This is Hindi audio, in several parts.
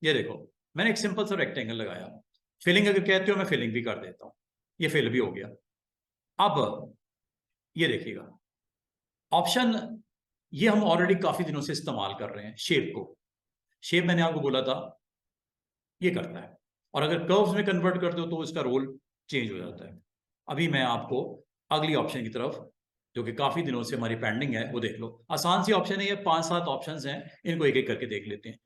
ये देखो मैंने एक सिंपल सा रेक्टेंगल लगाया, फिलिंग अगर कहते हो मैं फिलिंग भी कर देता हूं, ये फिल भी हो गया। अब ये देखिएगा ऑप्शन, ये हम ऑलरेडी काफी दिनों से इस्तेमाल कर रहे हैं शेप को। शेप मैंने आपको बोला था ये करता है, और अगर कर्व्स में कन्वर्ट करते हो तो इसका रोल चेंज हो जाता है। अभी मैं आपको अगली ऑप्शन की तरफ, जो कि काफी दिनों से हमारी पेंडिंग है, वो देख लो। आसान सी ऑप्शन है ये, 5-7 ऑप्शन हैं, इनको एक एक करके देख लेते हैं।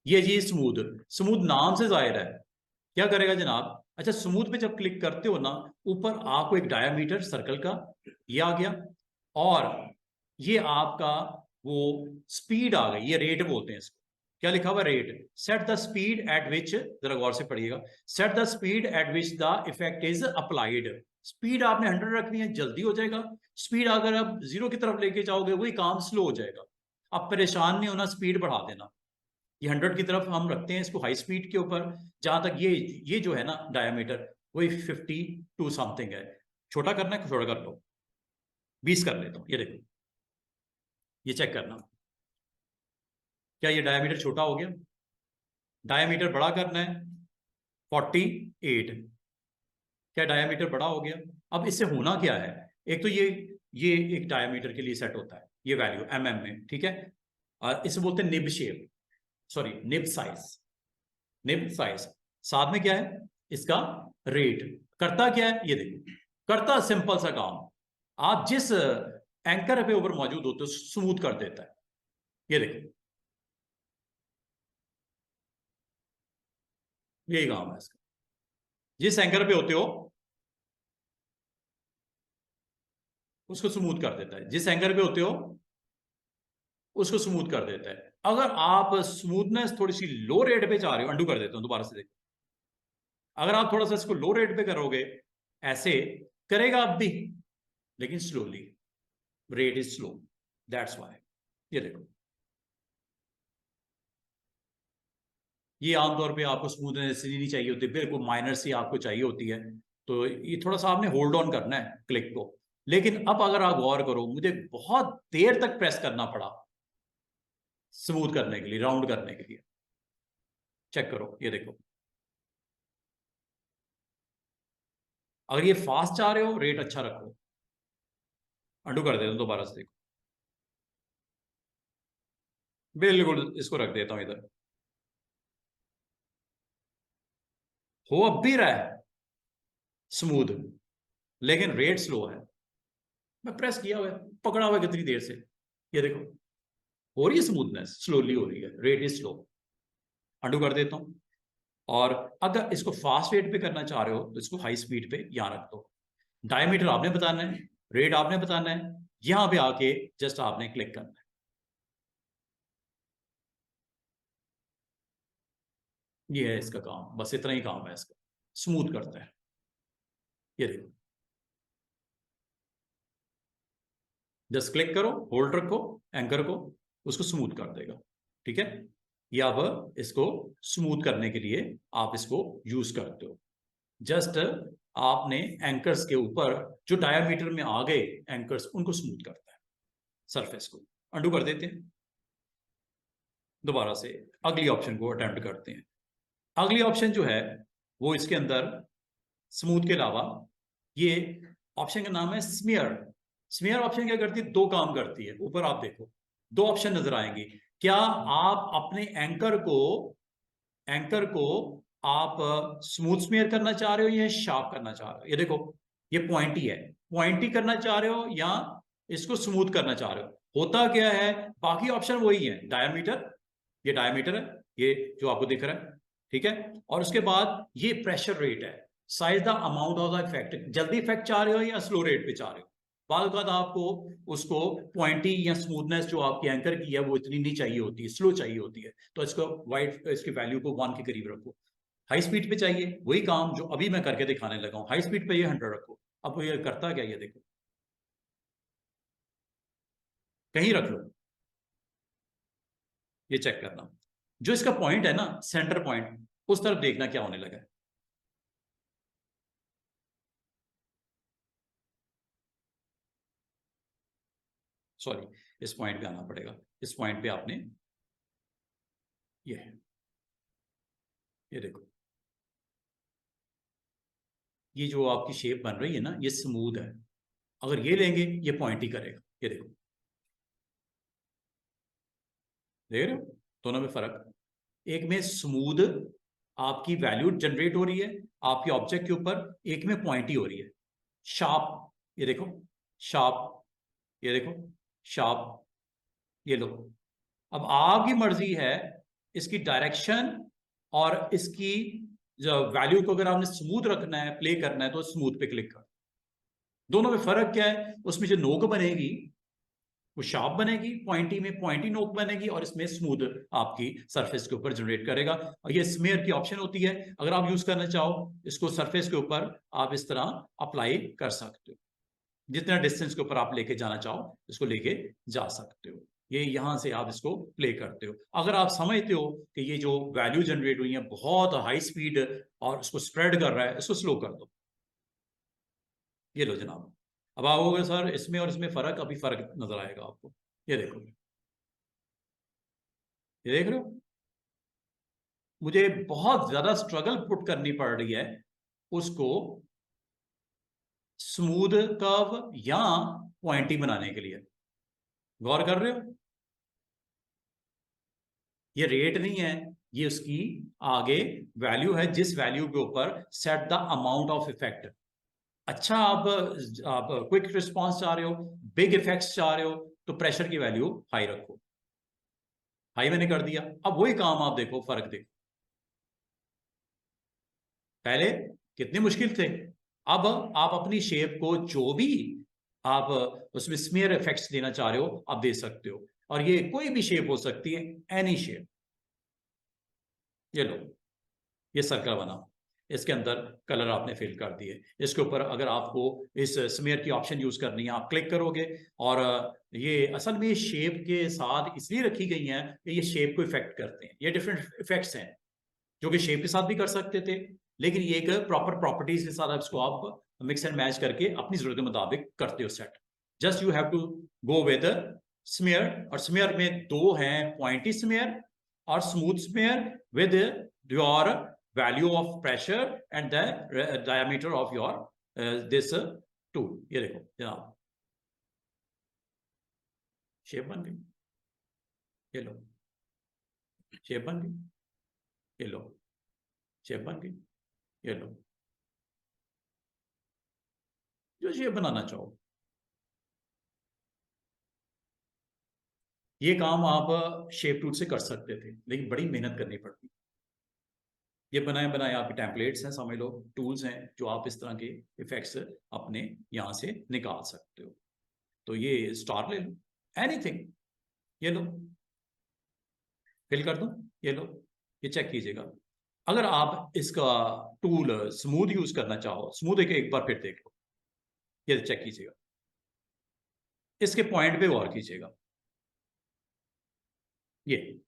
ये जी स्मूथ, स्मूथ नाम से जाहिर है क्या करेगा जनाब। अच्छा स्मूथ पे जब क्लिक करते हो ना, ऊपर आपको एक डायामीटर सर्कल का ये आ गया, और ये आपका वो स्पीड आ गई, ये रेट बोलते हैं इसको। क्या लिखा हुआ rate, set the speed at विच, जरा गौर से पढ़िएगा, set the speed at which the effect is applied. Speed आपने 100 रखनी है, जल्दी हो जाएगा। स्पीड अगर आप 0 की तरफ लेके जाओगे वही काम स्लो हो जाएगा। आप परेशान नहीं होना, स्पीड बढ़ा देना। ये 100 की तरफ हम रखते हैं इसको हाई स्पीड के ऊपर। जहां तक ये जो है ना डायमीटर, वही 52 समथिंग है। छोटा करना है, छोटा कर लो, 20 कर लेता हूं। ये देखो, ये चेक करना, क्या ये डायमीटर छोटा हो गया। डायमीटर बड़ा करना है, 48। क्या डायमीटर बड़ा हो गया। अब इससे होना क्या है, एक तो ये एक डायमीटर के लिए सेट होता है ये वैल्यू में, ठीक है। और इसे बोलते हैं nib shape, sorry nib size. Nib size साथ में क्या है इसका रेट। करता क्या है ये देखो, करता सिंपल सा काम, आप जिस एंकर पे ऊपर मौजूद होते हो स्मूथ कर देता है। ये देखो यही काम है इसका, जिस एंकर पे होते हो उसको स्मूथ कर देता है, जिस एंकर पे होते हो उसको स्मूथ कर देता है। अगर आप स्मूथनेस थोड़ी सी लो रेट पे चाह रहे हो, अंडू कर देता हूं दोबारा से देखो, अगर आप थोड़ा सा इसको लो रेट पे करोगे, ऐसे करेगा आप भी, लेकिन slowly, rate is slow, that's why. ये देखो, ये आमतौर पे आपको स्मूथनेस नहीं चाहिए होती, बिल्कुल माइनर सी आपको चाहिए होती है, तो ये थोड़ा सा आपने होल्ड ऑन करना है क्लिक को। लेकिन अब अगर आप गौर करो, मुझे बहुत देर तक प्रेस करना पड़ा स्मूथ करने के लिए, राउंड करने के लिए। चेक करो ये देखो, अगर ये फास्ट चाह रहे हो रेट अच्छा रखो, अंडू कर देता हूं दोबारा से देखो, बिल्कुल इसको रख देता हूं इधर। हो अब भी रहा है स्मूथ, लेकिन रेट स्लो है। मैं प्रेस किया हुआ है, पकड़ा हुआ है कितनी देर से, ये देखो हो रही है स्मूथनेस, स्लोली हो रही है, रेट इज स्लो। अंडू कर देता हूं, और अगर इसको फास्ट रेट पे करना चाह रहे हो तो इसको हाई स्पीड पे यहां रख दो। डायमीटर आपने बताना है, रेट आपने बताना है, यहां पे आके जस्ट आपने क्लिक करना है। ये है इसका काम, बस इतना ही काम है इसका, स्मूथ करता है। ये देखो, जस्ट क्लिक करो, होल्ड रखो एंकर को, उसको स्मूथ कर देगा, ठीक है। या अब इसको स्मूथ करने के लिए आप इसको यूज करते हो, जस्ट आपने एंकर्स के ऊपर जो डायामीटर में आ गए एंकर्स, उनको स्मूथ करता है सरफेस को। अंडू कर देते हैं, दोबारा से अगली ऑप्शन को अटेम्प्ट करते हैं। अगली ऑप्शन जो है वो इसके अंदर स्मूथ के अलावा, ये ऑप्शन का नाम है स्मीयर। स्मीयर ऑप्शन क्या करती है, दो काम करती है। ऊपर आप देखो दो ऑप्शन नजर आएंगे। क्या आप अपने एंकर को आप स्मूथ स्मीयर करना चाह रहे हो या शार्प करना चाह रहे हो। ये देखो ये पॉइंटी है, पॉइंटी करना चाह रहे हो या इसको स्मूथ करना चाह रहे हो। होता क्या है, बाकी ऑप्शन वही है, डायमीटर, ये डायमीटर है, ये जो आपको दिख रहा है, ठीक है। और उसके बाद ये प्रेशर रेट है, size the amount of the effect, जल्दी इफेक्ट चाह रहे हो या स्लो रेट पे चाह रहे हो। बाद आपको उसको पॉइंटी या स्मूथनेस जो आपकी एंकर की है वो इतनी नहीं चाहिए होती है, स्लो चाहिए होती है, तो इसको वाइट, इसकी वैल्यू को 1 के करीब रखो। हाई स्पीड पे चाहिए, वही काम जो अभी मैं करके दिखाने लगा हूं, हाई स्पीड पे ये 100 रखो। अब ये करता क्या, ये देखो कहीं रख लो, ये चेक करना, जो इसका पॉइंट है ना सेंटर पॉइंट, उस तरफ देखना क्या होने लगा है। सॉरी, इस पॉइंट पे आना पड़ेगा, इस पॉइंट पे आपने, ये है ये देखो, ये जो आपकी शेप बन रही है ना, ये स्मूथ है। अगर ये लेंगे ये पॉइंट ही करेगा। ये देखो, देख रहे हो दोनों में फर्क। एक में स्मूथ आपकी वैल्यू जनरेट हो रही है आपके ऑब्जेक्ट के ऊपर, एक में पॉइंट ही हो रही है। शार्प, ये देखो शार्प, ये देखो शार्प, ये लो। अब आपकी मर्जी है इसकी डायरेक्शन और इसकी जो वैल्यू को अगर आपने स्मूथ रखना है, प्ले करना है, तो स्मूथ पे क्लिक कर। दोनों में फर्क क्या है? उसमें जो नोक बनेगी वो शार्प बनेगी, पॉइंटी में पॉइंटी नोक बनेगी, और इसमें स्मूथ आपकी सरफेस के ऊपर जनरेट करेगा। और ये स्मेयर की ऑप्शन होती है, अगर आप यूज करना चाहो इसको सरफेस के ऊपर आप इस तरह अप्लाई कर सकते हो। जितना डिस्टेंस के ऊपर आप लेके जाना चाहो इसको लेके जा सकते हो। ये यहां से आप इसको प्ले करते हो। अगर आप समझते हो कि ये जो वैल्यू जनरेट हुई है बहुत हाई स्पीड और उसको स्प्रेड कर रहा है, इसको स्लो कर दो। ये लो जनाब। अब आओगे सर इसमें और इसमें फर्क, अभी फर्क नजर आएगा आपको। ये देखो, ये देख रहे हो, मुझे बहुत ज्यादा स्ट्रगल पुट करनी पड़ रही है उसको स्मूथ कर्व या पॉइंटी बनाने के लिए। गौर कर रहे हो, ये रेट नहीं है, ये उसकी आगे वैल्यू है जिस वैल्यू के ऊपर set the amount of effect. अच्छा, आप क्विक रिस्पॉन्स चाह रहे हो, बिग इफेक्ट्स चाह रहे हो, तो प्रेशर की वैल्यू हाई रखो। हाई मैंने कर दिया। अब वही काम आप देखो, फर्क देखो। पहले कितने मुश्किल थे, अब आप अपनी शेप को जो भी आप उसमें स्मीयर इफेक्ट्स देना चाह रहे हो आप दे सकते हो। और ये कोई भी शेप हो सकती है, एनी शेप। ये लो, ये सर्कल बना, इसके अंदर कलर आपने फिल कर दिए। इसके ऊपर अगर आपको इस स्मेयर की ऑप्शन यूज करनी है आप क्लिक करोगे, और ये असल में शेप के साथ इसलिए रखी गई हैं कि ये शेप को इफेक्ट करते हैं। ये डिफरेंट इफेक्ट्स हैं जो कि शेप के साथ भी कर सकते थे, लेकिन ये एक प्रॉपर प्रॉपर्टीज के साथ इसको आप मिक्स एंड मैच करके अपनी जरूरत के मुताबिक करते हो set. Just you have to go with smear, और स्मेयर में दो हैं, पॉइंटी स्मेयर और smooth smear with your value of pressure and the diameter of your this tool. ये देखो जनाब, शेप बन गई। ये लो, शेप बन गई। ये लो, शेप बन गई। ये लो, जो शेप बनाना चाहो। ये काम आप शेप टूल से कर सकते थे, लेकिन बड़ी मेहनत करनी पड़ती। ये बनाए बनाए आपके टेम्पलेट्स हैं, समझ लो टूल्स हैं, जो आप इस तरह के इफेक्ट्स अपने यहां से निकाल सकते हो। तो ये स्टार ले लो, एनीथिंग, ये लो, फिल कर दो, ये लो, ये चेक कीजिएगा। अगर आप इसका टूल स्मूथ यूज करना चाहो, स्मूथ एक बार फिर देख लो, ये चेक कीजिएगा, इसके पॉइंट पे गौर कीजिएगा, ये।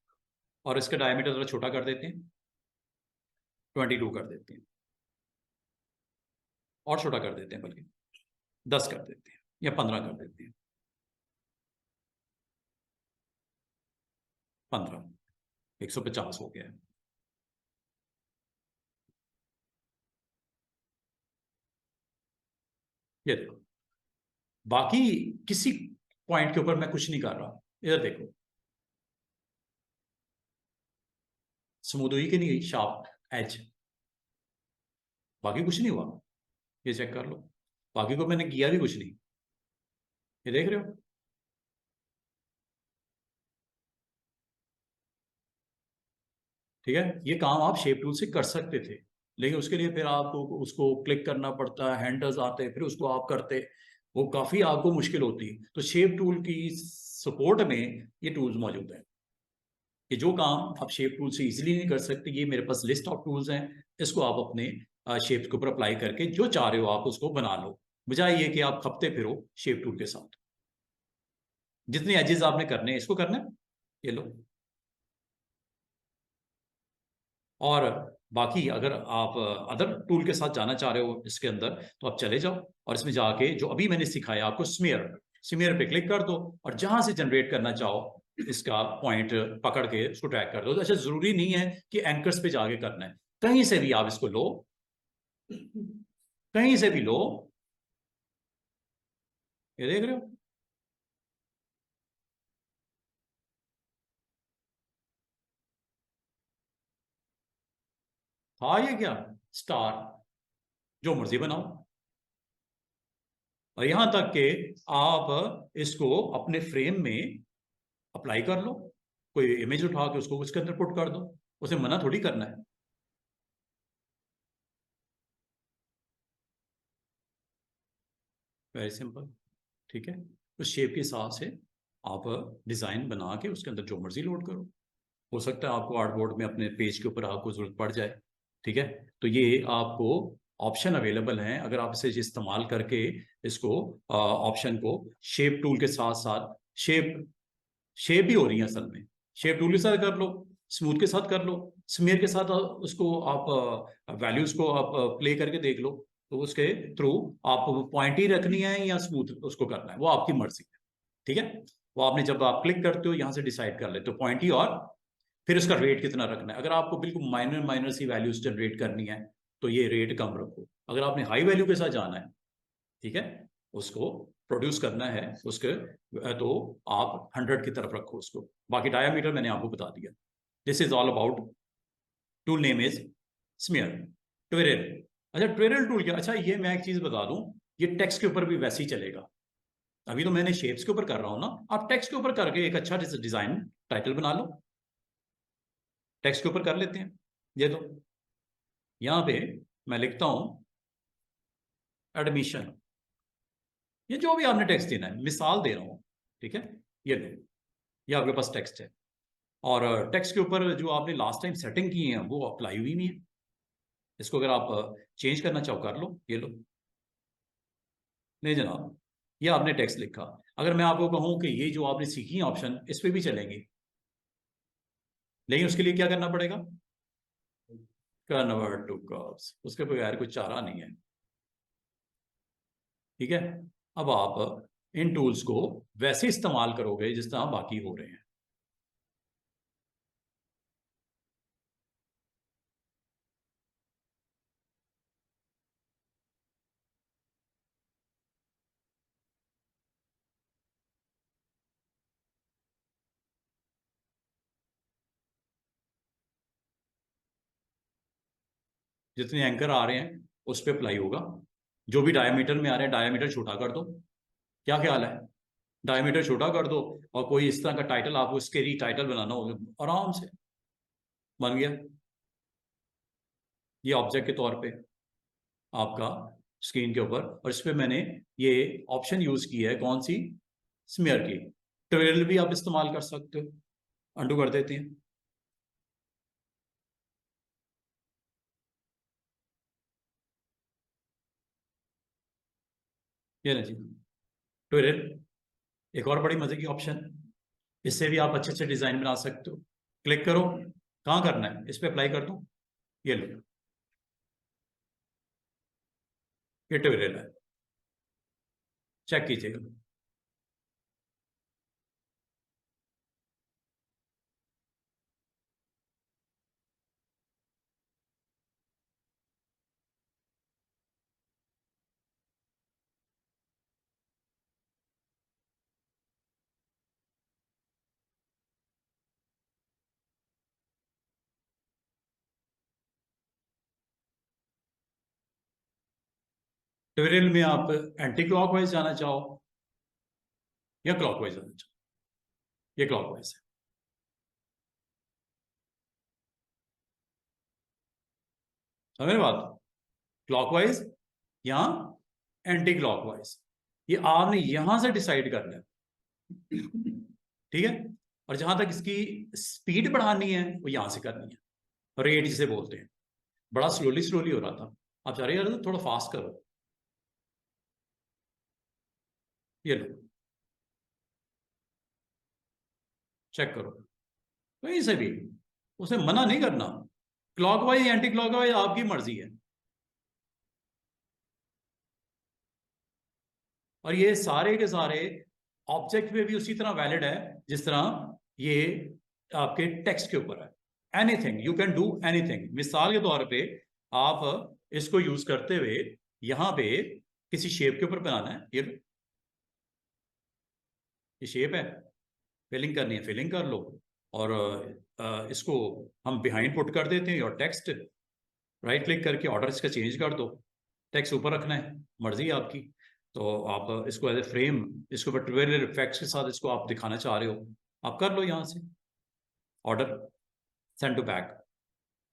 और इसका डायमीटर थोड़ा छोटा कर देते हैं, 22 कर देते हैं, और छोटा कर देते हैं, बल्कि 10 कर देते हैं या 15 कर देते हैं, 15, 150 हो गया है। ये देखो, बाकी किसी पॉइंट के ऊपर मैं कुछ नहीं कर रहा। इधर देखो, स्मूथ हुई कि नहीं हुई शार्प एज, बाकी कुछ नहीं हुआ। ये चेक कर लो, बाकी को मैंने किया भी कुछ नहीं। ये देख रहे हो, ठीक है। ये काम आप शेप टूल से कर सकते थे, लेकिन उसके लिए फिर आपको उसको क्लिक करना पड़ता है, हैंडल्स आते, फिर उसको आप करते, वो काफी आपको मुश्किल होती। तो शेप टूल की सपोर्ट में ये टूल्स मौजूद हैं कि जो काम आप शेप टूल से इजीली नहीं कर सकते, ये मेरे पास लिस्ट ऑफ टूल्स हैं, इसको आप अपने शेप के ऊपर अप्लाई करके जो चाह रहे हो आप उसको बना लो, बजाय ये कि आप खपते फिरो शेप टूल के साथ। जितने एजेस आपने करने हैं इसको करना है, ये लो। और बाकी अगर आप अदर टूल के साथ जाना चाह रहे हो इसके अंदर, तो आप चले जाओ और इसमें जाके जो अभी मैंने सिखाया आपको, स्मीयर, स्मीयर पे क्लिक कर दो, और जहां से जनरेट करना चाहो इसका पॉइंट पकड़ के उसको ट्रैक कर दो। अच्छा, जरूरी नहीं है कि एंकर्स पे जाके करना है, कहीं से भी आप इसको लो, कहीं से भी लो, ये देख रहे हो, था ये क्या, स्टार, जो मर्जी बनाओ। और यहां तक कि आप इसको अपने फ्रेम में अप्लाई कर लो, कोई इमेज उठा के उसको उसके अंदर पुट कर दो, उसे मना थोड़ी करना है। Very simple. ठीक है, उस शेप के हिसाब से आप डिजाइन बना के उसके अंदर जो मर्जी लोड करो। हो सकता है आपको आर्टबोर्ड में अपने पेज के ऊपर आपको जरूरत पड़ जाए। ठीक है, तो ये आपको ऑप्शन अवेलेबल हैं, अगर आप इसे इस्तेमाल करके इसको ऑप्शन को शेप टूल के साथ साथ शेप शेप भी हो रही है असल में, शेप टूल के साथ कर लो, स्मूथ के साथ कर लो, स्मीयर के साथ उसको आप वैल्यूज को आप प्ले करके देख लो। तो उसके थ्रू आप पॉइंट ही रखनी है या स्मूथ उसको करना है, वो आपकी मर्जी है। ठीक है, वो आपने जब आप क्लिक करते हो यहां से डिसाइड कर लेते हो पॉइंट ही, और फिर उसका रेट कितना रखना है। अगर आपको बिल्कुल माइनर माइनर सी वैल्यूज जनरेट करनी है तो ये रेट कम रखो। अगर आपने हाई वैल्यू के साथ जाना है, ठीक है, उसको प्रोड्यूस करना है उसके, तो आप 100 की तरफ रखो उसको। बाकी डायामीटर मैंने आपको बता दिया। This is all about, tool name is smear, twirl. अच्छा, ट्विरल टूल क्या, अच्छा ये मैं एक चीज बता दूं, ये टेक्स्ट के ऊपर भी वैसे ही चलेगा। अभी तो मैंने शेप्स के ऊपर कर रहा हूं ना, आप टेक्स्ट के ऊपर करके एक अच्छा डिजाइन टाइटल बना लो। टेक्स्ट के ऊपर कर लेते हैं। ये तो यहां पे मैं लिखता हूं एडमिशन, ये जो भी आपने टेक्स्ट देना है, मिसाल दे रहा हूं। ठीक है, ये लो, ये आपके पास टेक्स्ट है, और टेक्स्ट के ऊपर जो आपने लास्ट टाइम सेटिंग की है वो अप्लाई हुई नहीं है। इसको अगर आप चेंज करना चाहो कर लो, ये लो। नहीं जनाब, ये आपने टेक्स्ट लिखा, अगर मैं आपको कहूं कि ये जो आपने सीखी है ऑप्शन इस पर भी चलेंगे, लेकिन उसके लिए क्या करना पड़ेगा, कन्वर्ट टू कर्व्स, उसके बगैर कोई चारा नहीं है। ठीक है, अब आप इन टूल्स को वैसे इस्तेमाल करोगे जिस तरह बाकी हो रहे हैं। जितने एंकर आ रहे हैं उस पर अप्लाई होगा, जो भी डायमीटर में आ रहे हैं डायमीटर छोटा कर दो। क्या ख्याल है, डायमीटर छोटा कर दो, और कोई इस तरह का टाइटल आपको स्केरी टाइटल बनाना हो, आराम से बन गया। ये ऑब्जेक्ट के तौर पे आपका स्क्रीन के ऊपर, और इस पर मैंने ये ऑप्शन यूज की है, कौन सी, स्मीयर की। ट्रेल भी आप इस्तेमाल कर सकते हो, अंडू कर देते हैं। ये ना जी, ट्विरल एक और बड़ी मजे की ऑप्शन, इससे भी आप अच्छे अच्छे डिजाइन बना सकते हो। क्लिक करो, कहाँ करना है, इस पे अप्लाई कर दो, ये लो, ये ट्विरल है, चेक कीजिएगा। ट्विरल में आप एंटी क्लॉकवाइज जाना चाहो या क्लॉकवाइज जाना चाहो, ये क्लॉकवाइज है। समझ बात, क्लॉकवाइज या एंटी क्लॉकवाइज, ये आपने यहां से डिसाइड करना है। ठीक है, और जहां तक इसकी स्पीड बढ़ानी है वो यहां से करनी है, रेट जिसे बोलते हैं। बड़ा स्लोली स्लोली हो रहा था, आप चाह रहे हैं थोड़ा फास्ट करो, ये लो, चेक करो, कहीं से भी उसे मना नहीं करना, क्लॉकवाइज एंटी क्लॉकवाइज आपकी मर्जी है। और ये सारे के सारे ऑब्जेक्ट पे भी उसी तरह वैलिड है जिस तरह ये आपके टेक्स्ट के ऊपर है। Anything, you can do anything. मिसाल के तौर पे आप इसको यूज करते हुए यहां पे किसी शेप के ऊपर बनाना है, ये शेप है, फिलिंग करनी है, फिलिंग कर लो। और इसको हम बिहाइंड पुट कर देते हैं और टेक्स्ट, राइट क्लिक करके ऑर्डर इसका चेंज कर दो, टेक्स्ट ऊपर रखना है, मर्जी है आपकी। तो आप इसको एज ए फ्रेम, इसके ऊपर ट्यूटोरियल इफेक्ट्स के साथ इसको आप दिखाना चाह रहे हो, आप कर लो यहाँ से ऑर्डर सेंड टू बैक,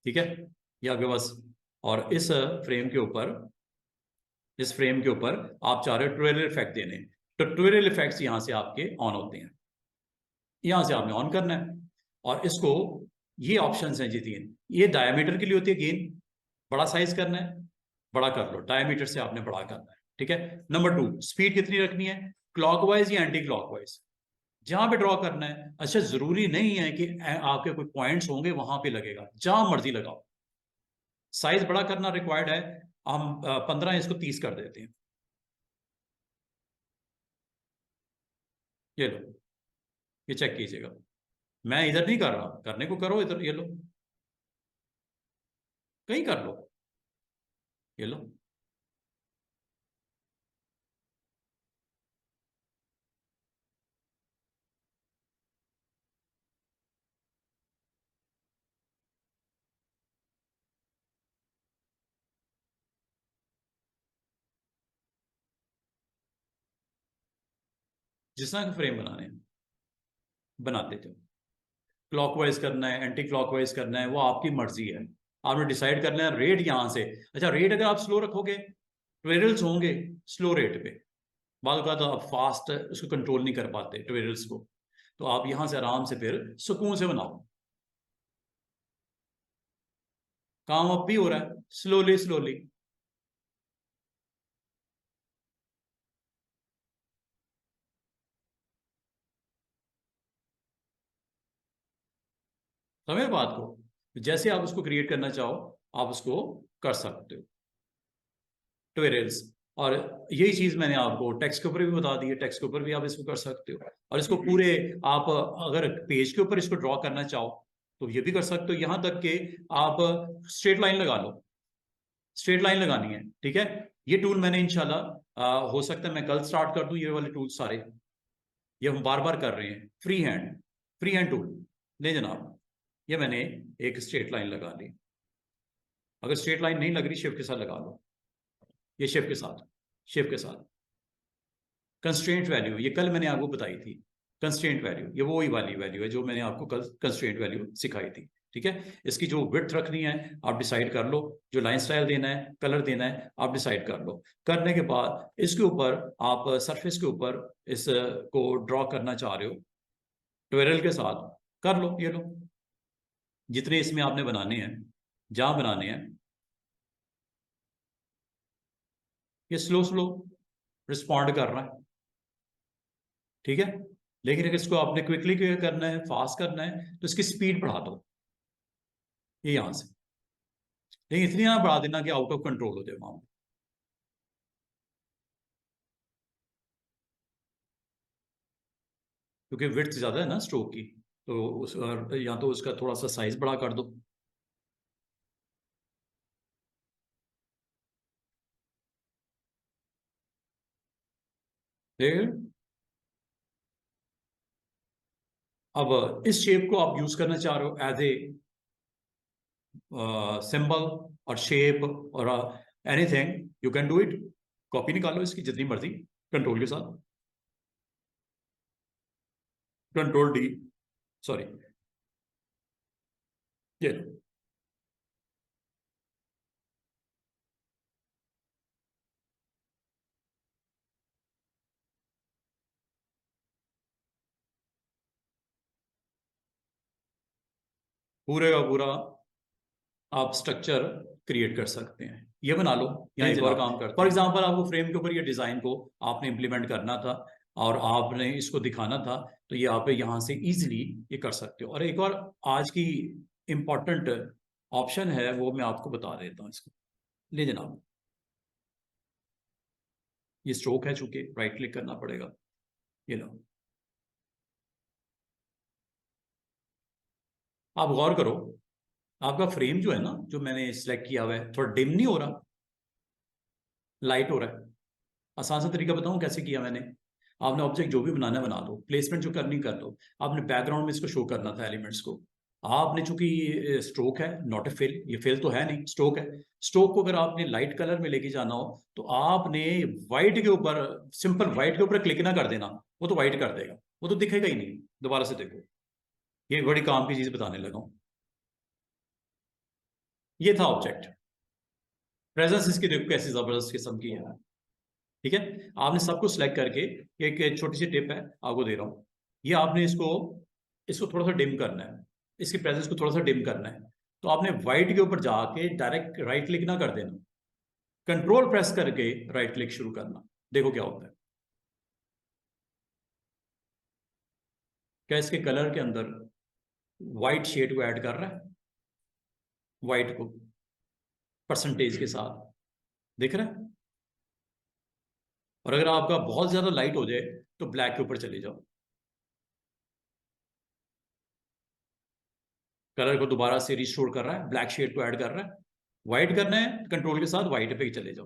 ठीक है, ये आपके पास। और इस फ्रेम के ऊपर, इस फ्रेम के ऊपर आप चाह रहे हो ट्यूटोरियल इफेक्ट देने, तो ट्यूटोरियल इफेक्ट्स यहाँ से आपके ऑन होते हैं, यहाँ से आपने ऑन करना है। और इसको, ये ऑप्शंस हैं जी तीन, ये डायमीटर के लिए होती है गेन, बड़ा साइज करना है, बड़ा कर लो, डायमीटर से आपने बड़ा करना है, ठीक है। नंबर 2, स्पीड कितनी रखनी है, क्लॉकवाइज या एंटी क्लॉकवाइज, जहां पे ड्रॉ करना है। अच्छा, जरूरी नहीं है कि आपके कोई पॉइंट्स होंगे वहां पे लगेगा, जहां मर्जी लगाओ। साइज बड़ा करना रिक्वायर्ड है, हम 15 इसको 30 कर देते हैं, ये लो, ये चेक कीजिएगा। मैं इधर नहीं कर रहा, करने को करो इधर, ये लो, कहीं कर लो, ये लो। जिस तरह के फ्रेम बनाने हैं बनाते थे, क्लॉकवाइज करना है, एंटी क्लॉकवाइज करना है, वो आपकी मर्जी है, आपने डिसाइड करना है। रेट यहां से, अच्छा रेट अगर आप स्लो रखोगे, ट्यूटोरियल्स होंगे स्लो रेट पे, बाद का तो आप फास्ट उसको कंट्रोल नहीं कर पाते ट्यूटोरियल्स को, तो आप यहां से आराम से फिर सुकून से बनाओ। काम अब भी हो रहा है, स्लोली स्लोली। समझ बात को, जैसे आप उसको क्रिएट करना चाहो आप उसको कर सकते हो, ट्यूटोरियल्स। और यही चीज मैंने आपको टेक्स्ट के ऊपर भी बता दी है, टेक्स्ट के ऊपर भी आप इसको कर सकते हो। और इसको पूरे, आप अगर पेज के ऊपर इसको ड्रॉ करना चाहो तो ये भी कर सकते हो, यहां तक कि आप स्ट्रेट लाइन लगा लो, स्ट्रेट लाइन लगानी है, ठीक है। ये टूल मैंने इंशाल्लाह हो सकता है मैं कल स्टार्ट कर दूं, ये वाले टूल सारे, ये हम बार बार कर रहे हैं, फ्री हैंड टूल। ले जनाब, ये मैंने एक स्ट्रेट लाइन लगा ली, अगर स्ट्रेट लाइन नहीं लग रही शिफ्ट के साथ लगा लो, ये शिफ्ट के साथ, शिफ्ट के साथ। कंस्ट्रेंट वैल्यू, ये कल मैंने आपको बताई थी, कंस्ट्रेंट वैल्यू ये वो ही वाली वैल्यू है जो मैंने आपको कल कंस्ट्रेंट वैल्यू सिखाई थी, ठीक है। इसकी जो विड्थ रखनी है आप डिसाइड कर लो, जो लाइन स्टाइल देना है, कलर देना है, आप डिसाइड कर लो। करने के बाद इसके ऊपर आप सरफेस के ऊपर इसको ड्रॉ करना चाह रहे हो ट्वेरल के साथ, कर लो, ये लो, जितने इसमें आपने बनाने हैं, जहां बनाने हैं, ये स्लो स्लो रिस्पॉन्ड कर रहा है, ठीक है। लेकिन अगर इसको आपने क्विकली करना है, फास्ट करना है, तो इसकी स्पीड बढ़ा दो, ये यहां से, लेकिन इतनी ना बढ़ा देना कि आउट ऑफ कंट्रोल हो जाए वहां पे। क्योंकि विड्थ ज्यादा है ना स्ट्रोक की, तो उस, या तो उसका थोड़ा सा साइज बड़ा कर दो। ठीक, अब इस शेप को आप यूज करना चाह रहे हो एज ए सिंबल और शेप और anything, you can do it. Copy निकालो इसकी जितनी मर्जी, कंट्रोल के साथ, कंट्रोल डी, सॉरी, ये पूरे का पूरा आप स्ट्रक्चर क्रिएट कर सकते हैं, ये बना लो। यहाँ एक और काम करते हैं, फॉर एग्जांपल आपको फ्रेम के ऊपर ये डिजाइन को आपने इंप्लीमेंट करना था और आपने इसको दिखाना था, तो ये आप यहाँ से इजीली ये कर सकते हो। और एक और आज की इंपॉर्टेंट ऑप्शन है, वो मैं आपको बता देता हूँ इसको, ले जनाब, ये स्ट्रोक है, चूंकि राइट क्लिक करना पड़ेगा, ये लो, आप गौर करो, आपका फ्रेम जो है ना, जो मैंने सिलेक्ट किया हुआ है, थोड़ा डिम नहीं हो रहा, लाइट हो रहा है। आसान सा तरीका बताऊं कैसे किया मैंने। आपने ऑब्जेक्ट जो भी बनाना है बना दो, प्लेसमेंट जो करनी कर दो। आपने बैकग्राउंड में इसको शो करना था एलिमेंट्स को। आपने चूंकि स्ट्रोक है, नॉट ए फिल, ये फिल तो है नहीं, स्ट्रोक है। स्ट्रोक को अगर आपने लाइट कलर में लेके जाना हो तो आपने व्हाइट के ऊपर, सिंपल व्हाइट के ऊपर क्लिक ना कर देना, वो तो व्हाइट कर देगा, वो तो दिखेगा ही नहीं। दोबारा से देखो, ये बड़ी काम की चीज बताने लगा हूं। ये था ऑब्जेक्ट, प्रेजेंस इसकी देखो कैसी जबरदस्त किस्म की है। ठीक है, आपने सबको सिलेक्ट करके, एक छोटी सी टिप है आपको दे रहा हूं, ये आपने इसको इसको थोड़ा सा डिम करना है, इसकी प्रेजेंस को थोड़ा सा डिम करना है। तो आपने व्हाइट के ऊपर जाके डायरेक्ट राइट क्लिक ना कर देना, कंट्रोल प्रेस करके राइट क्लिक शुरू करना। देखो क्या होता है। क्या इसके कलर के अंदर व्हाइट शेड को ऐड कर रहा है, व्हाइट को परसेंटेज के साथ, दिख रहा है। और अगर आपका बहुत ज्यादा लाइट हो जाए तो ब्लैक के ऊपर चले जाओ, कलर को दोबारा से रिस्टोर कर रहा है, ब्लैक शेड को ऐड कर रहा है। व्हाइट करना है, कंट्रोल के साथ व्हाइट पे चले जाओ।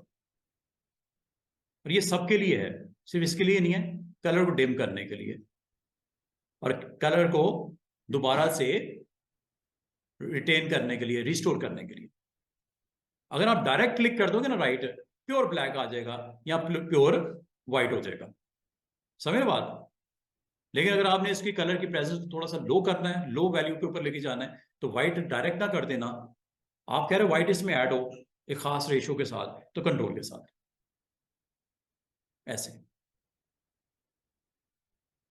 और ये सबके लिए है, सिर्फ इसके लिए नहीं है, कलर को डिम करने के लिए और कलर को दोबारा से रिटेन करने के लिए, रिस्टोर करने के लिए। अगर आप डायरेक्ट क्लिक कर दोगे ना राइट, प्योर ब्लैक आ जाएगा या प्योर व्हाइट हो जाएगा। समझ बात। लेकिन अगर आपने इसकी कलर की प्रेजेंस को थोड़ा सा लो करना है, लो वैल्यू के ऊपर लेके जाना है, तो व्हाइट डायरेक्ट ना कर देना। आप कह रहे हो व्हाइट इसमें ऐड हो एक खास रेशो के साथ, तो कंट्रोल के साथ ऐसे।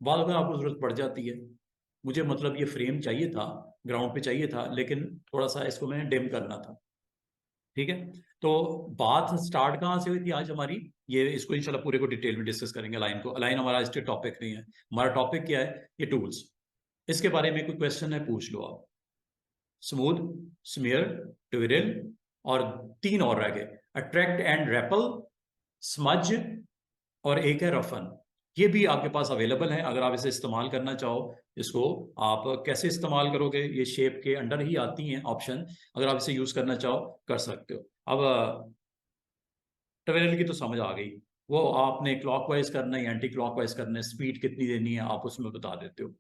बाद में आपको जरूरत पड़ जाती है, मुझे मतलब ये फ्रेम चाहिए था, ग्राउंड पे चाहिए था, लेकिन थोड़ा सा इसको मैंने डिम करना था। ठीक है, तो बात स्टार्ट कहाँ से हुई थी आज हमारी, ये इसको इंशाल्लाह पूरे को डिटेल में डिस्कस करेंगे। अलाइन को, अलाइन हमारा आज टॉपिक नहीं है, हमारा टॉपिक क्या है, ये टूल्स। इसके बारे में कोई क्वेश्चन है पूछ लो आप। स्मूथ, स्मीयर, ट्विरल, और तीन और रह गए, अट्रैक्ट एंड रेपल, स्मज, और एक है रफन। ये भी आपके पास अवेलेबल है, अगर आप इसे इस्तेमाल करना चाहो। इसको आप कैसे इस्तेमाल करोगे, ये शेप के अंडर ही आती हैं ऑप्शन, अगर आप इसे यूज करना चाहो कर सकते हो। अब ट्वेरल की तो समझ आ गई, वो आपने क्लॉकवाइज करना है, एंटी क्लॉकवाइज करना है, स्पीड कितनी देनी है आप उसमें बता देते हो।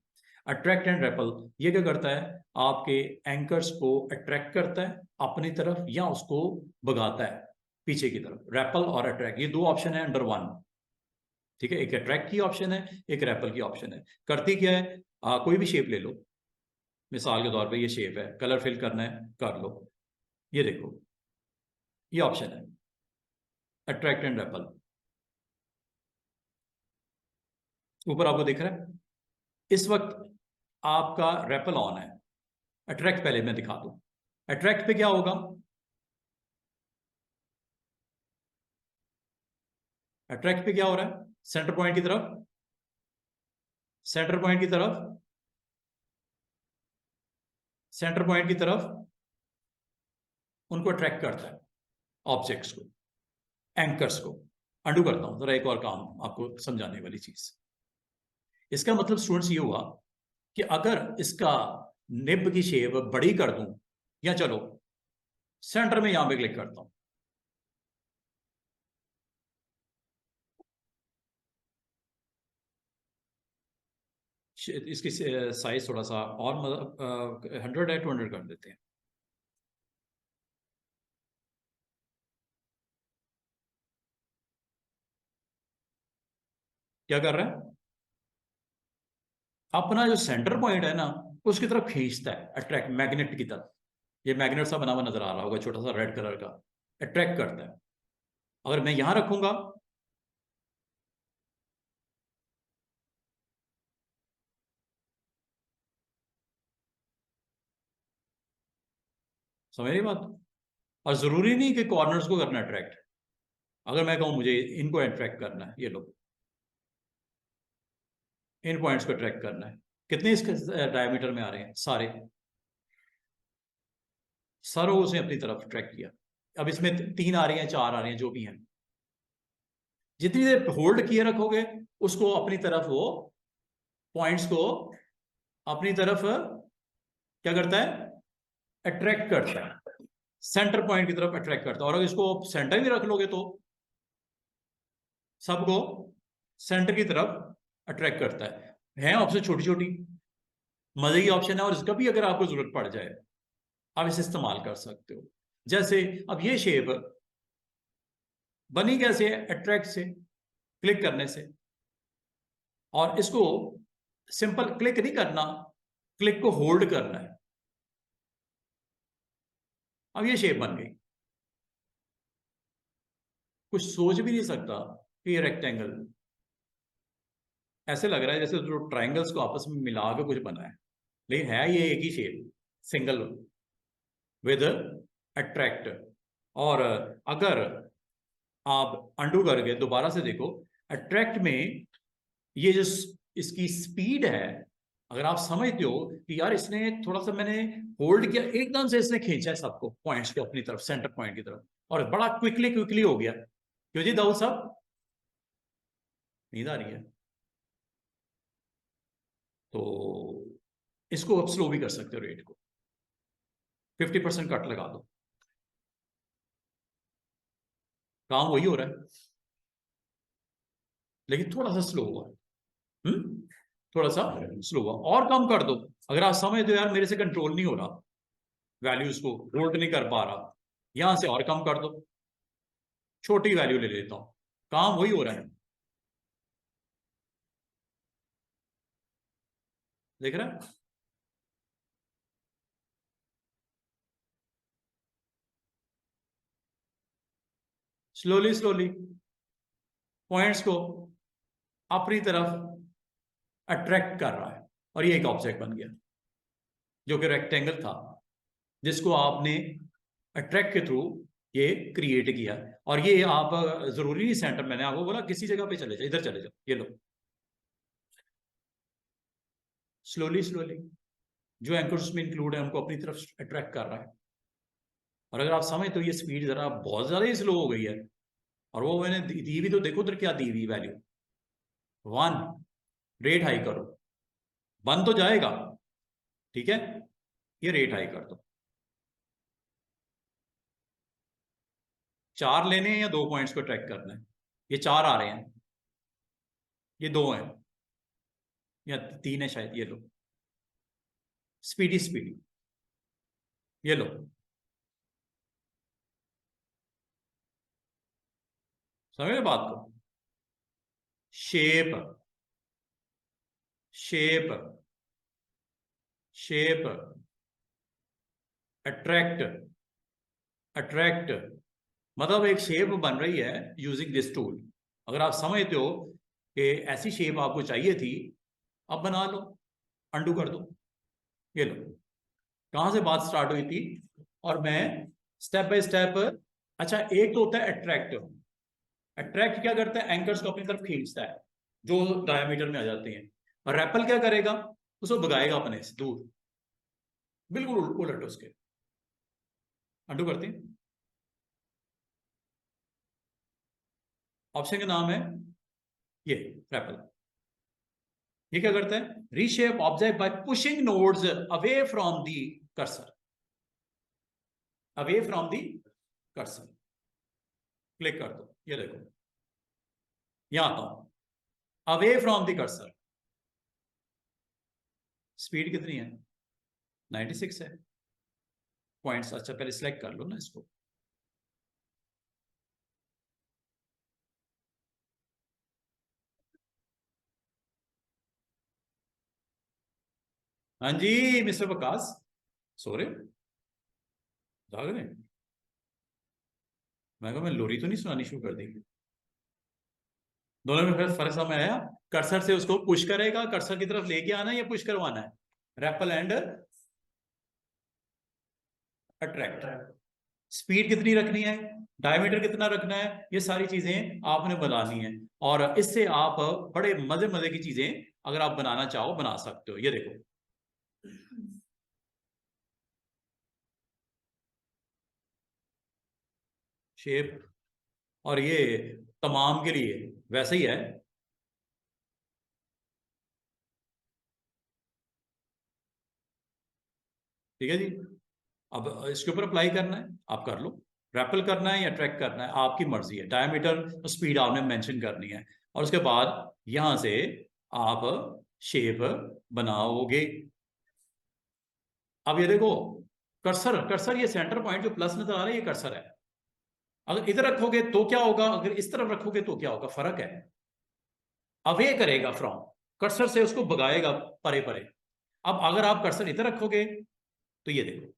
अट्रैक्ट एंड रेपल, ये क्या करता है, आपके एंकर्स को अट्रैक्ट करता है अपनी तरफ या उसको भगाता है पीछे की तरफ। रेपल और अट्रैक्ट, ये दो ऑप्शन है अंडर वन। ठीक है, एक अट्रैक्ट की ऑप्शन है, एक रेपल की ऑप्शन है। करती क्या है, कोई भी शेप ले लो, मिसाल के तौर पे ये शेप है, कलर फिल करना है कर लो। ये देखो, ये ऑप्शन है अट्रैक्ट एंड रेपल, ऊपर आपको दिख रहा है। इस वक्त आपका रेपल ऑन है, अट्रैक्ट पहले मैं दिखा दूं। अट्रैक्ट पे क्या होगा, अट्रैक्ट पे क्या हो रहा है, सेंटर पॉइंट की तरफ, सेंटर पॉइंट की तरफ, सेंटर पॉइंट की तरफ उनको अट्रैक्ट करता है, ऑब्जेक्ट्स को, एंकर्स को। अंडू करता हूं जरा, एक और काम आपको समझाने वाली चीज। इसका मतलब स्टूडेंट्स ये हुआ कि अगर इसका निब की शेप बड़ी कर दूं, या चलो सेंटर में यहां पे क्लिक करता हूं, इसकी साइज थोड़ा सा और, मतलब 100 है, 200 कर देते हैं। क्या कर रहा है, अपना जो सेंटर पॉइंट है ना, उसकी तरफ खींचता है, अट्रैक्ट, मैग्नेट की तरफ। ये मैग्नेट सा बना हुआ नजर आ रहा होगा, छोटा सा रेड कलर का, अट्रैक्ट करता है। अगर मैं यहां रखूंगा, समझ रही बात। और जरूरी नहीं कि कॉर्नर्स को करना अट्रैक्ट। अगर मैं कहूं मुझे इनको अट्रैक्ट करना है, ये लोग, इन पॉइंट्स को अट्रैक्ट करना है, कितने इसके डायमीटर में आ रहे हैं सारे, सारों से अपनी तरफ अट्रैक्ट किया। अब इसमें तीन आ रही हैं, चार आ रही हैं, जो भी हैं, जितनी देर होल्ड किए रखोगे उसको अपनी तरफ, वो पॉइंट्स को अपनी तरफ क्या करता है, अट्रैक्ट करता है, सेंटर पॉइंट की तरफ अट्रैक्ट करता है। और अगर इसको सेंटर में रख लोगे तो सबको सेंटर की तरफ अट्रैक्ट करता है ऑप्शन छोटी छोटी मजे की ऑप्शन है, और इसका भी अगर आपको जरूरत पड़ जाए आप इसे इस्तेमाल कर सकते हो। जैसे अब ये शेप बनी कैसे है, अट्रैक्ट से, क्लिक करने से। और इसको सिंपल क्लिक नहीं करना, क्लिक को होल्ड करना है। अब ये शेप बन गई। कुछ सोच भी नहीं सकता कि ये रेक्टेंगल ऐसे लग रहा है जैसे जो ट्राइंगल्स को आपस में मिला के कुछ बना है, लेकिन है ये एक ही शेप, सिंगल विद अट्रैक्ट। और अगर आप अंडू करके दोबारा से देखो, अट्रैक्ट में ये जो इसकी स्पीड है, अगर आप समझते हो कि यार इसने थोड़ा सा मैंने होल्ड किया, एकदम से इसने खींचा है सबको पॉइंट्स को अपनी तरफ, सेंटर पॉइंट की तरफ, और बड़ा क्विकली क्विकली हो गया। क्यों जी दाऊद साहब, नींद आ रही है? तो इसको आप स्लो भी कर सकते हो, रेट को 50% कट लगा दो, काम वही हो रहा है लेकिन थोड़ा सा स्लो हुआ। थोड़ा सा स्लो हुआ, और कम कर दो। अगर आप समझते हो यार मेरे से कंट्रोल नहीं हो रहा, वैल्यूज को होल्ड नहीं कर पा रहा, यहां से और कम कर दो, छोटी वैल्यू ले लेता हूं, काम वही हो रहा है। देख रहा है? स्लोली स्लोली पॉइंट्स को अपनी तरफ अट्रैक्ट कर रहा है, और ये एक ऑब्जेक्ट बन गया जो कि रेक्टेंगल था, जिसको आपने अट्रैक्ट के थ्रू ये क्रिएट किया। और ये आप जरूरी नहीं सेंटर, मैंने आपको बोला किसी जगह पे चले जाओ, इधर चले जाओ, ये लो, स्लोली स्लोली जो एंकर्स में इंक्लूड है उनको अपनी तरफ अट्रैक्ट कर रहा है। और अगर आप समझ तो ये स्पीड जरा बहुत ज्यादा ही स्लो हो गई है। और वो मैंने दी भी तो देखो उधर क्या दी हुई वैल्यू, 1। रेट हाई करो, बन तो जाएगा, ठीक है, ये रेट हाई कर दो। 4 लेने हैं या 2 पॉइंट्स को ट्रैक करना है? ये 4 आ रहे हैं, ये 2 हैं, या 3 है शायद, ये लो, स्पीडी स्पीडी, ये लो, समझ रहे बात को? Shape, shape, shape, attract, attract, मतलब एक शेप बन रही है यूजिंग दिस टूल। अगर आप समझते हो कि ऐसी शेप आपको चाहिए थी, अब बना लो, अंडू कर दो, ये लो। कहां से बात स्टार्ट हुई थी? और मैं स्टेप बाय स्टेप। अच्छा, एक तो होता है अट्रैक्ट। अट्रैक्ट क्या करता है? एंकर्स को अपनी तरफ खींचता है जो डायमीटर में आ जाते हैं। और रेपल क्या करेगा? उसको भगाएगा अपने से दूर, बिल्कुल उलट उसके। अंडू करते हैं, ऑप्शन का नाम है ये रेपल। ये क्या करता है? Reshape object by pushing nodes away from the cursor, away from the cursor. Click कर दो, ये देखो, यहां आता हूं, away from the cursor. Speed कितनी है? 96 है। पॉइंट्स, अच्छा पहले सिलेक्ट कर लो ना इसको। हाँ जी मिस्टर प्रकाश, सो रहे हो? जाग रहे हैं? मैं लोरी तो नहीं सुनानी शुरू कर दी? दोनों में फिर फर्क समझ आया? कर्सर से उसको पुश करेगा, कर्सर की तरफ लेके आना है या पुश करवाना है? REPL and attract. स्पीड कितनी रखनी है, डायमीटर कितना रखना है, ये सारी चीजें आपने बनानी है। और इससे आप बड़े मजे मजे की चीजें अगर आप बनाना चाहो बना सकते हो। ये देखो, शेप, और ये तमाम के लिए वैसे ही है। ठीक है जी। अब इसके ऊपर अप्लाई करना है, आप कर लो। रैपल करना है या ट्रैक करना है, आपकी मर्जी है। डायमीटर स्पीड आपने मेंशन करनी है, और उसके बाद यहां से आप शेप बनाओगे। अब ये देखो, कर्सर कर्सर ये सेंटर पॉइंट जो प्लस नजर आ रहा है, ये कर्सर है। अगर इधर रखोगे तो क्या होगा, अगर इस तरफ रखोगे तो क्या होगा, फर्क है। अवे करेगा फ्रॉम, कर्सर से उसको भगाएगा परे परे। अब अगर आप कर्सर इधर रखोगे तो ये देखो,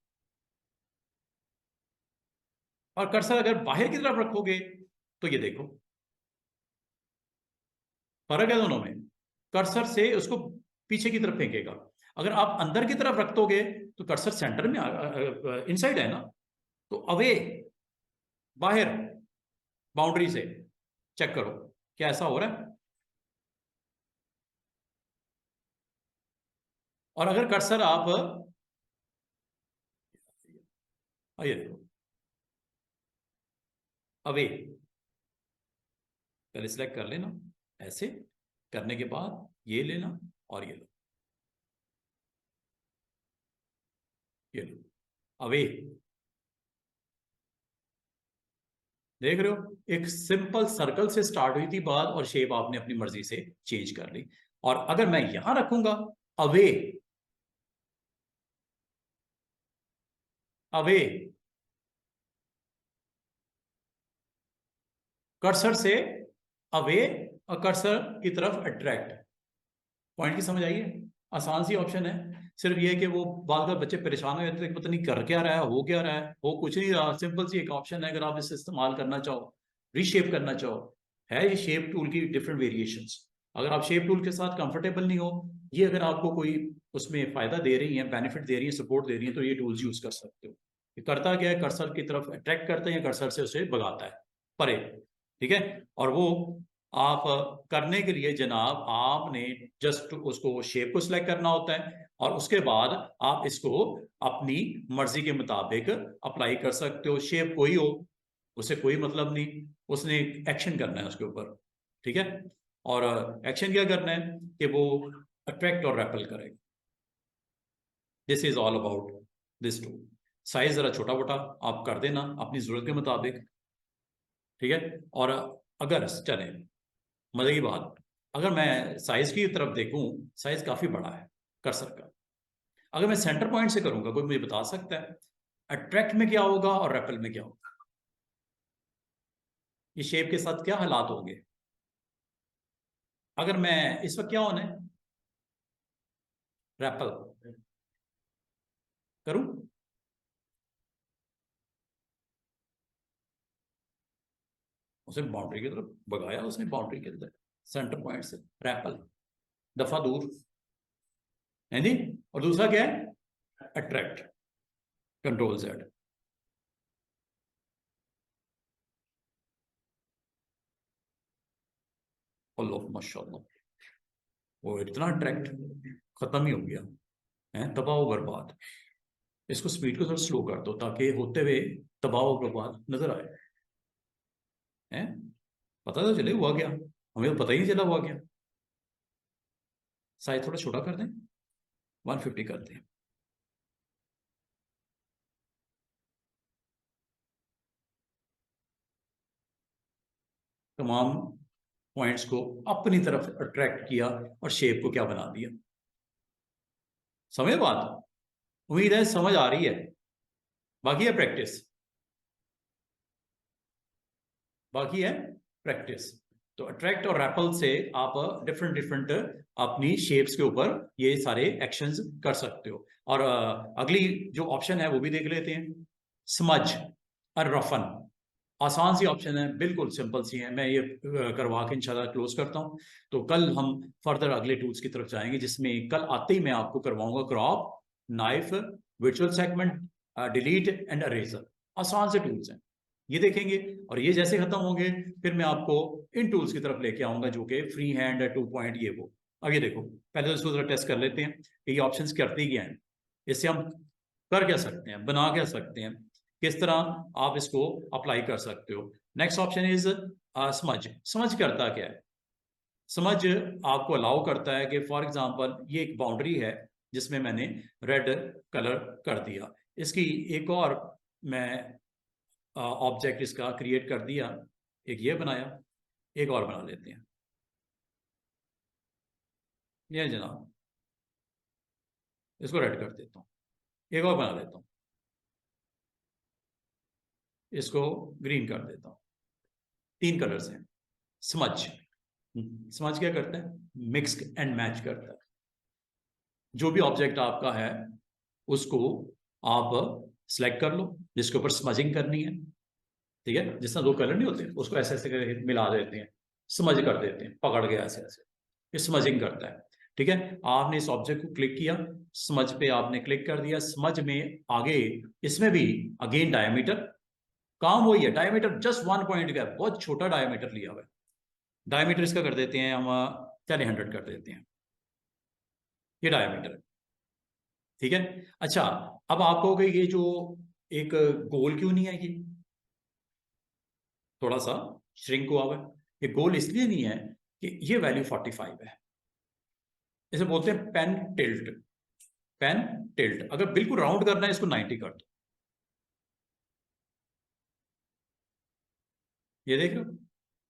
और कर्सर अगर बाहर की तरफ रखोगे तो ये देखो, फर्क है दोनों में। कर्सर से उसको पीछे की तरफ फेंकेगा। अगर आप अंदर की तरफ रख दोगे तो कर्सर सेंटर में इनसाइड है ना, तो अवे, बाहर, बाउंड्री से। चेक करो क्या ऐसा हो रहा है। और अगर कर्सर आप ये देखो, अवे, पहले सिलेक्ट कर लेना, ऐसे करने के बाद ये लेना और ये लो, ये लो, अवे। देख रहे हो, एक सिंपल सर्कल से स्टार्ट हुई थी बात, और शेप आपने अपनी मर्जी से चेंज कर ली। और अगर मैं यहां रखूंगा अवे, अवे, कर्सर से अवे और कर्सर की तरफ अट्रैक्ट। पॉइंट की समझ आई है? आसान सी ऑप्शन है। सिर्फ ये है कि वो बार बार बच्चे परेशान हो जाते हैं, पता नहीं कर क्या रहा है, हो क्या रहा है, हो कुछ नहीं रहा। सिंपल सी एक ऑप्शन है, अगर आप इसे इस्तेमाल करना चाहो, रीशेप करना चाहो, है ये शेप टूल की डिफरेंट वेरिएशंस। अगर आप शेप टूल के साथ कंफर्टेबल नहीं हो, ये अगर आपको कोई उसमें फायदा दे रही है, बेनिफिट दे रही है, सपोर्ट दे रही है, तो ये टूल्स यूज कर सकते हो। ये करता क्या है, कर्सर की तरफ अट्रैक्ट करते हैं, कर्सर से उसे भगाता है परे। ठीक है। और वो आप करने के लिए जनाब आपने जस्ट उसको शेप को सिलेक्ट करना होता है, और उसके बाद आप इसको अपनी मर्जी के मुताबिक अप्लाई कर सकते हो। शेप कोई हो, उसे कोई मतलब नहीं, उसने एक्शन करना है उसके ऊपर। ठीक है। और एक्शन क्या करना है कि वो अट्रैक्ट और रेपल करेगा। This is all about this two. Size जरा छोटा मोटा आप कर देना अपनी जरूरत के मुताबिक। ठीक है। और अगर चले, मजे की बात, अगर मैं साइज की तरफ देखूं, साइज काफी बड़ा है कर्सर का। अगर मैं सेंटर पॉइंट से करूंगा, कोई मुझे बता सकता है अट्रैक्ट में क्या होगा और रेपल में क्या होगा? ये शेप के साथ क्या हालात होंगे? अगर मैं इस वक्त क्या होना है, रेपल करूं, उसे बाउंड्री की तरफ भगाया उसने, बाउंड्री के अंदर सेंटर पॉइंट से रेपल, दफा दूर है नहीं। और दूसरा क्या है, अट्रैक्ट, कंट्रोल जेड। अल्लाह माशाल्लाह, वो इतना अट्रैक्ट, खत्म ही हो गया है, तबाह व बर्बाद। इसको स्पीड को थोड़ा स्लो कर दो ताकि होते हुए तबाह व बर्बाद नजर आए। हैं, पता तो चले हुआ क्या, हमें तो पता ही नहीं चला हुआ क्या। साइज थोड़ा छोटा कर दें, 150 कर दें। तमाम पॉइंट्स को अपनी तरफ अट्रैक्ट किया और शेप को क्या बना दिया। समझ बात? उम्मीद है समझ आ रही है। बाकी है प्रैक्टिस, बाकी है प्रैक्टिस। तो अट्रैक्ट और रैपल से आप डिफरेंट डिफरेंट अपनी शेप्स के ऊपर ये सारे एक्शंस कर सकते हो। और अगली जो ऑप्शन है वो भी देख लेते हैं, स्मज और रफन। आसान सी ऑप्शन है, बिल्कुल सिंपल सी है। मैं ये करवा के इंशाल्लाह क्लोज करता हूँ। तो कल हम फर्दर अगले टूल्स की तरफ जाएंगे, जिसमें कल आते ही मैं आपको करवाऊंगा crop, knife, virtual segment, delete and eraser. आसान से टूल्स हैं, ये देखेंगे। और ये जैसे खत्म होंगे, फिर मैं आपको इन टूल्स की तरफ लेके आऊंगा जो कि फ्री हैंड 2 पॉइंट ये वो। अब ये देखो, पहले तो इसको जरा टेस्ट कर लेते हैं कि ये ऑप्शंस करती क्या हैं, इससे हम कर क्या सकते हैं, बना क्या सकते हैं, किस तरह आप इसको अप्लाई कर सकते हो। नेक्स्ट ऑप्शन इज समझ। समझ करता क्या है? समझ आपको अलाउ करता है कि फॉर एग्जांपल ये एक बाउंड्री है जिसमें मैंने रेड कलर कर दिया। इसकी एक और मैं ऑब्जेक्ट इसका क्रिएट कर दिया, एक ये बनाया, एक और बना लेते हैं। ये जनाब, इसको रेड कर देता हूँ, एक और बना लेता हूँ, इसको ग्रीन कर देता हूँ। 3 कलर्स हैं। स्मज, स्मज क्या करता है? मिक्स एंड मैच करता है। जो भी ऑब्जेक्ट आपका है उसको आप सिलेक्ट कर लो जिसके ऊपर स्मजिंग करनी है, ठीक है। जिस तरह 2 कलर नहीं होते उसको ऐसे ऐसे करके मिला देते हैं, स्मज कर देते हैं, पकड़ के ऐसे ऐसे, ये स्मजिंग करता है, ठीक है। आपने इस ऑब्जेक्ट को क्लिक किया, स्मज पे आपने क्लिक कर दिया, स्मज में आगे इसमें भी अगेन डायमीटर, काम वही है, डायमीटर जस्ट 1 पॉइंट का है, बहुत छोटा डायमीटर लिया हुआ है। डायमीटर इसका कर देते हैं हम, चलिए 100 कर देते हैं, ये डायमीटर है, ठीक है। अच्छा, अब आप कहोगे ये जो एक गोल क्यों नहीं है, ये थोड़ा सा श्रिंक हुआ हुआ है। ये गोल इसलिए नहीं है कि ये वैल्यू 45 है, इसे बोलते हैं पेन टिल्ट। पेन टिल्ट, अगर बिल्कुल राउंड करना है इसको 90 कर दो, ये देख रहे हो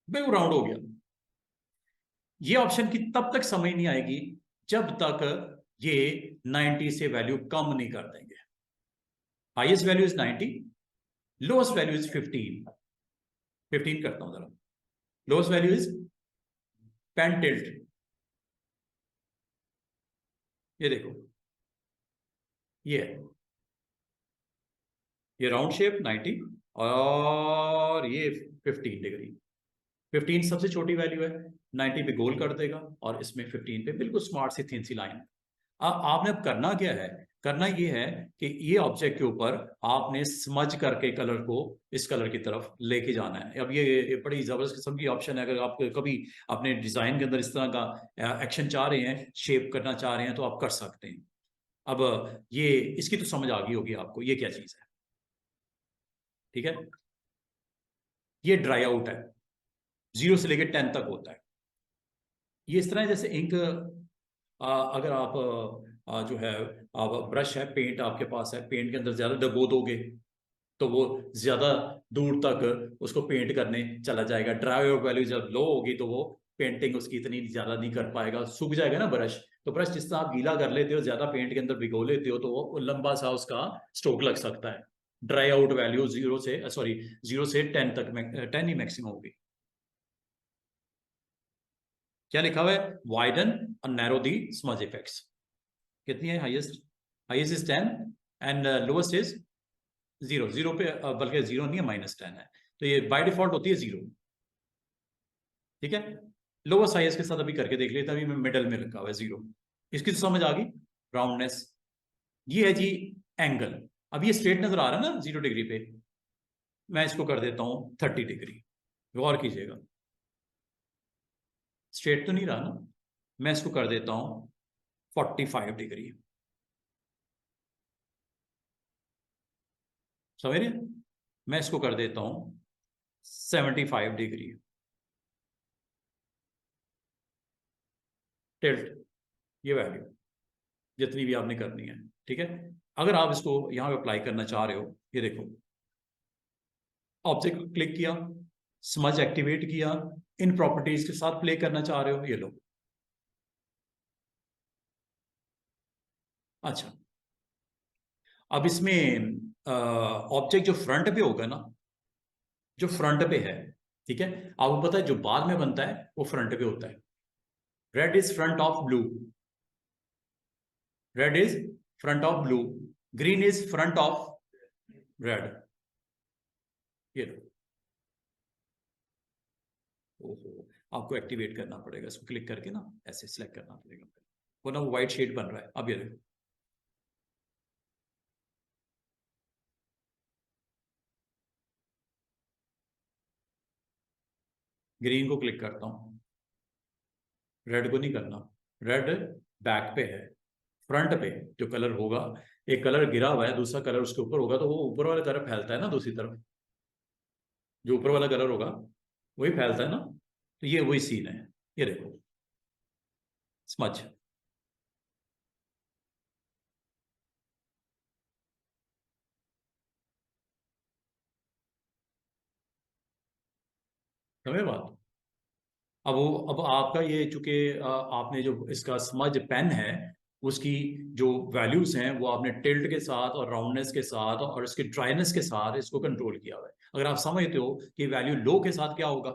बिल्कुल राउंड हो गया। ये ऑप्शन की तब तक समझ नहीं आएगी जब तक ये 90 से वैल्यू कम नहीं कर देंगे। Highest value is 90, lowest value is 15। 15 करता हूं जरा, lowest value is pen tilt, ये देखो, ये है, ये राउंड शेप 90 और ये 15 डिग्री। 15 सबसे छोटी वैल्यू है, 90 पे गोल कर देगा और इसमें 15 पे बिल्कुल स्मार्ट सी थिन सी लाइन। आपने अब करना क्या है? करना ये है कि ये ऑब्जेक्ट के ऊपर आपने स्मज करके कलर को इस कलर की तरफ लेके जाना है। अब ये बड़ी जबरदस्त किस्म की ऑप्शन है, अगर आप कभी अपने डिजाइन के अंदर इस तरह का एक्शन चाह रहे हैं, शेप करना चाह रहे हैं, तो आप कर सकते हैं। अब ये इसकी तो समझ आ गई होगी आपको ये क्या चीज है, ठीक है। ये ड्राई आउट है, 0 से लेकर 10 तक होता है। ये इस तरह है जैसे इंक, अगर आप जो है, आप ब्रश है, पेंट आपके पास है, पेंट के अंदर ज्यादा डबो दोगे तो वो ज्यादा दूर तक उसको पेंट करने चला जाएगा। ड्राई आउट वैल्यू जब लो होगी तो वो पेंटिंग उसकी इतनी ज्यादा नहीं कर पाएगा, सूख जाएगा ना ब्रश। तो ब्रश जिस तरह आप गीला कर लेते हो, ज्यादा पेंट के अंदर भिगो लेते हो, तो वो लंबा सा उसका स्ट्रोक लग सकता है। ड्राई आउट वैल्यू 0 से 10 तक, 10 ही मैक्सिमम होगी। क्या लिखा हुआ है? वाइडन और नैरो दी स्मज इफेक्ट्स। कितनी है highest? Highest is 10 and lowest is 0। 0 पे बल्कि 0 नहीं है, -10 है, तो ये बाय डिफॉल्ट होती है 0, ठीक है। लोएस्ट हाईएस्ट के साथ अभी करके देख लेते हैं, अभी मैं मिडल में रखा हुआ है 0। इसकी तो समझ आ गई, राउंडनेस। ये है जी एंगल। अब ये स्ट्रेट नजर आ रहा है ना 0 डिग्री पे, मैं इसको कर देता हूं 30 डिग्री। गौर कीजिएगा, स्ट्रेट तो नहीं रहा ना, मैं इसको कर देता हूं 45 डिग्री। समझ रहे? मैं इसको कर देता हूं 75 डिग्री टिल्ट, ये वैल्यू जितनी भी आपने करनी है, ठीक है। अगर आप इसको यहां पे अप्लाई करना चाह रहे हो, ये देखो, ऑब्जेक्ट क्लिक किया, स्मज एक्टिवेट किया, इन प्रॉपर्टीज के साथ प्ले करना चाह रहे हो, ये लो। अच्छा, अब इसमें ऑब्जेक्ट जो फ्रंट पे होगा ना, जो फ्रंट पे है, ठीक है, आपको पता है जो बाद में बनता है वो फ्रंट पे होता है। Red is front of blue, red is front of blue, green is front of red, ये लो। ओहो, आपको एक्टिवेट करना पड़ेगा, इसको क्लिक करके ना ऐसे सिलेक्ट करना पड़ेगा, वो ना वो व्हाइट शेड बन रहा है। अब ये देखो, ग्रीन को क्लिक करता हूं, रेड को नहीं करना, रेड बैक पे है। फ्रंट पे जो कलर होगा, एक कलर गिरा हुआ है, दूसरा कलर उसके ऊपर होगा, तो वो ऊपर वाला कलर फैलता है ना दूसरी तरफ, जो ऊपर वाला कलर होगा वही फैलता है ना। तो ये वही सीन है, ये देखो, स्मच। समझे बात? अब आपका ये चूंकि आपने जो इसका स्मज पेन है उसकी जो वैल्यूज हैं वो आपने टिल्ट के साथ और राउंडनेस के साथ और इसके ड्राइनेस के साथ इसको कंट्रोल किया हुआ है। अगर आप समझते हो कि वैल्यू लो के साथ क्या होगा,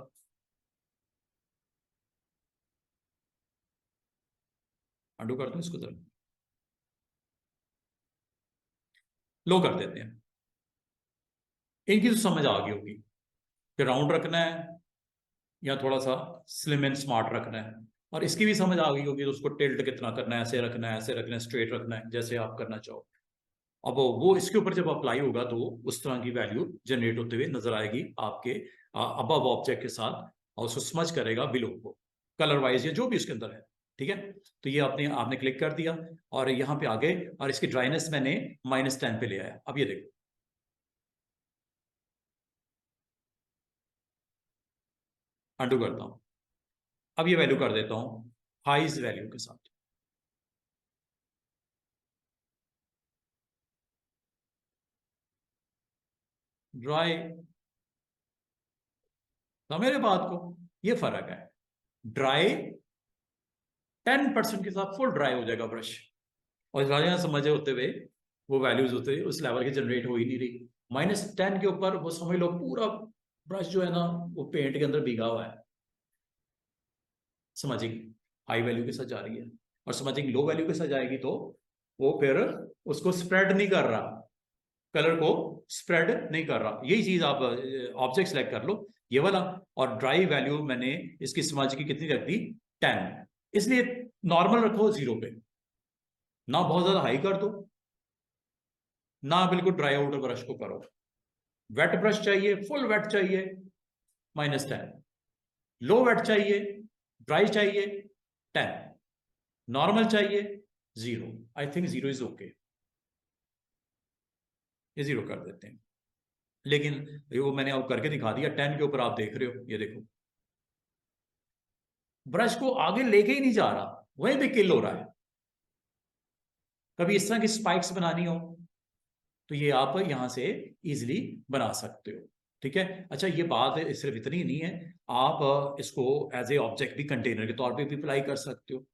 अंडू करते हैं इसको, जरा लो कर देते हैं। इनकी तो समझ आ गई होगी कि राउंड रखना है या थोड़ा सा स्लिम एंड स्मार्ट रखना है, और इसकी भी समझ आ गई होगी तो उसको टिल्ट कितना करना है, ऐसे रखना है, ऐसे रखना है, स्ट्रेट रखना है, जैसे आप करना चाहो। अब वो इसके ऊपर जब अप्लाई होगा तो उस तरह की वैल्यू जनरेट होते हुए नजर आएगी आपके अबव ऑब्जेक्ट के साथ, और उसको समझ करेगा बिलो को, कलर वाइज या जो भी उसके अंदर है। ठीक है, तो ये आपने आपने क्लिक कर दिया और यहाँ पे आगे, और इसकी ड्राइनेस मैंने -10 पे ले आया। अब ये देखो, अंडू करता हूँ। अब ये वैल्यू कर देता हूँ हाइज वैल्यू के साथ। ड्राई, समझ मेरे बात को? ये फर्क है। ड्राई 10% के साथ फुल ड्राई हो जाएगा ब्रश, और ज़्यादा समझे होते हुए वो वैल्यूज होते हुए उस लेवल की जनरेट हो ही नहीं रही। -10 के ऊपर वो समझ लो पूरा ब्रश जो है ना वो पेंट के अंदर भीगा हुआ है। स्मजिंग हाई वैल्यू के साथ जा रही है, और स्मजिंग लो वैल्यू के साथ जाएगी तो वो फिर उसको स्प्रेड नहीं कर रहा, कलर को स्प्रेड नहीं कर रहा। यही चीज आप ऑब्जेक्ट सेलेक्ट कर लो, ये वाला। और ड्राई वैल्यू मैंने इसकी स्मज की कितनी रख दी, 10। इसलिए नॉर्मल रखो 0 पे, ना बहुत ज्यादा हाई कर दो, ना बिल्कुल ड्राई आउट ब्रश को करो। वेट ब्रश चाहिए, फुल वेट चाहिए, -10। लो वेट चाहिए, ड्राई चाहिए, 10। नॉर्मल चाहिए, 0। आई थिंक 0 इज ओके, ये 0 कर देते हैं। लेकिन ये वो मैंने अब करके दिखा दिया। 10 के ऊपर आप देख रहे हो, ये देखो ब्रश को आगे लेके ही नहीं जा रहा, वहीं पे किल हो रहा है। कभी इस तरह की स्पाइक्स बनानी हो तो ये आप यहां से इजिली बना सकते हो। ठीक है, अच्छा ये बात सिर्फ इतनी नहीं है, आप इसको एज ए ऑब्जेक्ट भी कंटेनर के तौर पे भी अप्लाई कर सकते हो।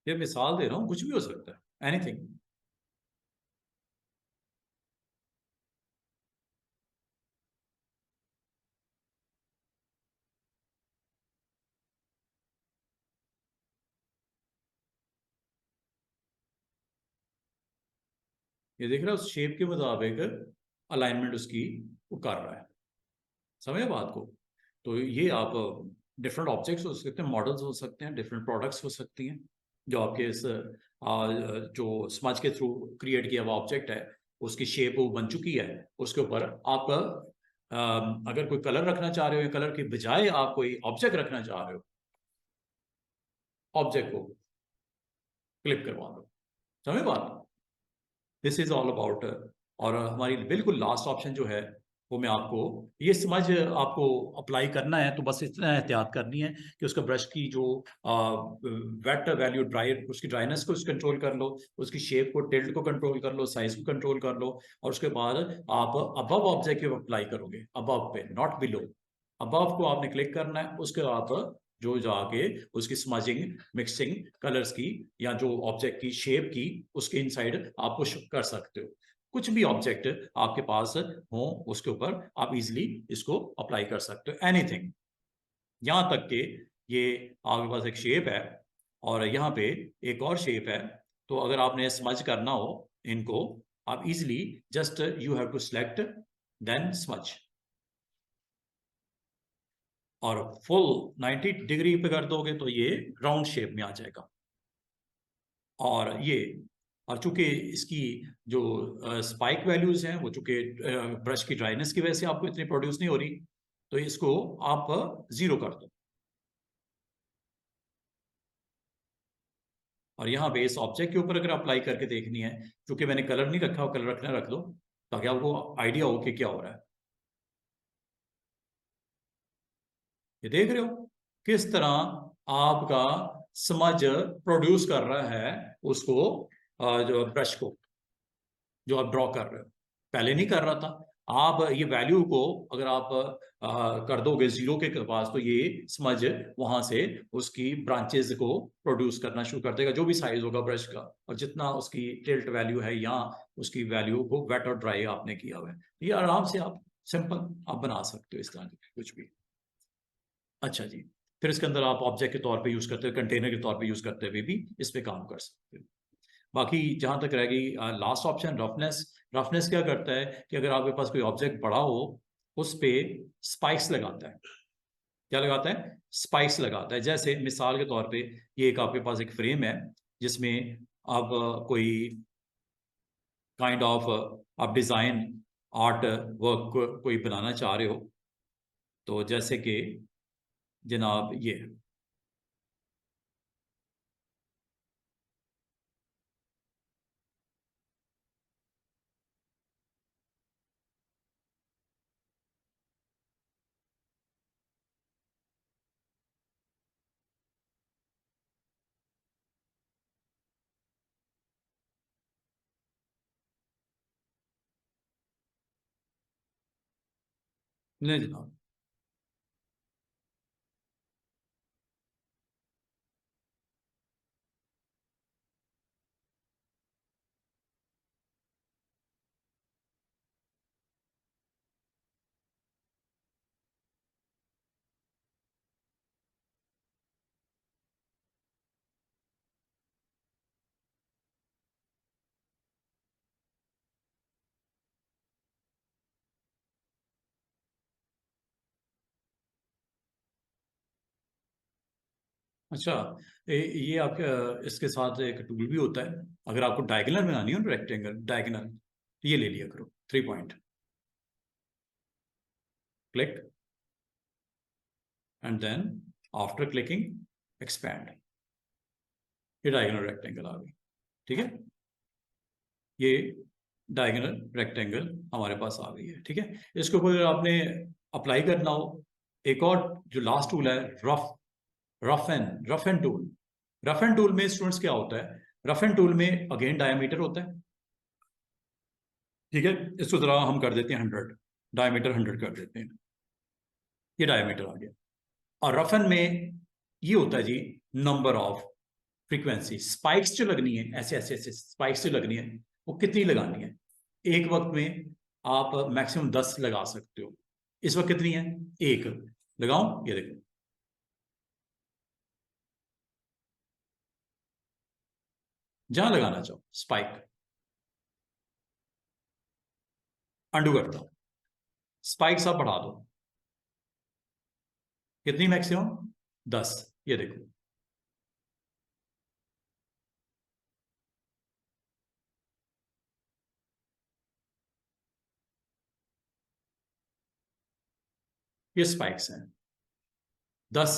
ये मिसाल दे रहा हूं, कुछ भी हो सकता है, एनीथिंग। ये देख रहा है उस शेप के मुताबिक अलाइनमेंट उसकी वो कर रहा है। समझे बात को? तो ये आप डिफरेंट ऑब्जेक्ट्स हो सकते हैं, मॉडल्स हो सकते हैं, डिफरेंट प्रोडक्ट्स हो सकती हैं जो आपके इस जो स्मज के थ्रू क्रिएट किया हुआ ऑब्जेक्ट है उसकी शेप वो बन चुकी है। उसके ऊपर आप अगर कोई कलर रखना चाह रहे हो या कलर के बजाय आप कोई ऑब्जेक्ट रखना चाह रहे हो, ऑब्जेक्ट को क्लिक करवा दो। समझ बात? This is all about. और हमारी बिल्कुल लास्ट ऑप्शन जो है वो मैं आपको, ये समझ आपको अप्लाई करना है तो बस इतना एहतियात करनी है कि उसका ब्रश की जो वेट वैल्यू, ड्राई उसकी ड्राइनेस को कंट्रोल कर लो, उसकी शेप को, टिल्ट को कंट्रोल कर लो, साइज को कंट्रोल कर लो, और उसके बाद आप अबव ऑब्जेक्ट अप्लाई करोगे, अबव पे नॉट बिलो। अबव को आपने क्लिक करना है, उसके आप जो जाके उसकी स्मजिंग, मिक्सिंग कलर्स की या जो ऑब्जेक्ट की शेप की उसके इनसाइड आप पुश कर सकते हो। कुछ भी ऑब्जेक्ट आपके पास हो उसके ऊपर आप इजीली इसको अप्लाई कर सकते हो, एनीथिंग। यहां तक कि ये आपके पास एक शेप है और यहाँ पे एक और शेप है, तो अगर आपने स्मज करना हो इनको, आप easily just you have to select then smudge, और फुल 90 डिग्री पे कर दोगे तो ये राउंड शेप में आ जाएगा। और ये, और चूंकि इसकी जो स्पाइक वैल्यूज हैं वो चूंकि ब्रश की ड्राइनेस की वजह से आपको इतनी प्रोड्यूस नहीं हो रही, तो इसको आप 0 कर दो। और यहाँ पे इस ऑब्जेक्ट के ऊपर अगर अप्लाई करके देखनी है, क्योंकि मैंने कलर नहीं रखा, कलर रखना रख दो ताकि आपको आइडिया हो कि क्या हो रहा है। ये देख रहे हो किस तरह आपका समझ प्रोड्यूस कर रहा है उसको, जो ब्रश को जो आप ड्रॉ कर रहे हो, पहले नहीं कर रहा था। आप ये वैल्यू को अगर आप कर दोगे 0 के पास, तो ये समझ वहां से उसकी ब्रांचेस को प्रोड्यूस करना शुरू कर देगा, जो भी साइज होगा ब्रश का, और जितना उसकी टिल्ट वैल्यू है या उसकी वैल्यू को वेट और ड्राई आपने किया हुआ है, ये आराम से आप सिंपल आप बना सकते हो इस तरह के कुछ भी। अच्छा जी, फिर इसके अंदर आप ऑब्जेक्ट के तौर पे यूज करते हो, कंटेनर के तौर पे यूज करते हुए भी इस पे काम कर सकते हो। बाकी जहां तक रह गई लास्ट ऑप्शन रफनेस। रफनेस क्या करता है कि अगर आपके पास कोई ऑब्जेक्ट बड़ा हो, उस पे स्पाइक्स लगाता है। क्या लगाता है? स्पाइक्स लगाता है। जैसे मिसाल के तौर पे ये एक आपके पास एक फ्रेम है जिसमें आप कोई काइंड ऑफ आप डिजाइन आर्ट वर्क कोई बनाना चाह रहे हो, तो जैसे कि जनाब ये नहीं जनाब, अच्छा, ये आपके इसके साथ एक टूल भी होता है। अगर आपको डायगोनल बनानी हो ना, रेक्टेंगल डायगोनल, तो ये ले लिया करो 3 point, click, and then after clicking expand, ये डायगोनल रेक्टेंगल आ गई। ठीक है, ये डायगोनल रेक्टेंगल हमारे पास आ गई है। ठीक है, इसके ऊपर अगर आपने अप्लाई करना हो, एक और जो लास्ट टूल है, rough and tool. Rough and tool में स्टूडेंट्स क्या होता है, रफ एंड टूल में अगेन डायमीटर होता है। ठीक है, इसको जरा हम कर देते हैं 100, डायमीटर 100 कर देते हैं, ये डायमीटर आ गया। और रफन में ये होता है जी नंबर ऑफ फ्रीक्वेंसी, स्पाइक्स जो लगनी है, ऐसे ऐसे ऐसे स्पाइक्स जो लगनी है, वो कितनी लगानी है। एक वक्त में आप मैक्सिमम 10 लगा सकते हो। इस वक्त कितनी है? एक। लगाऊं? ये देखो, जहां लगाना चाहो स्पाइक, अंडू करता हूं, स्पाइक्स आप बढ़ा दो। कितनी मैक्सिमम? 10। ये देखो, ये स्पाइक्स हैं, 10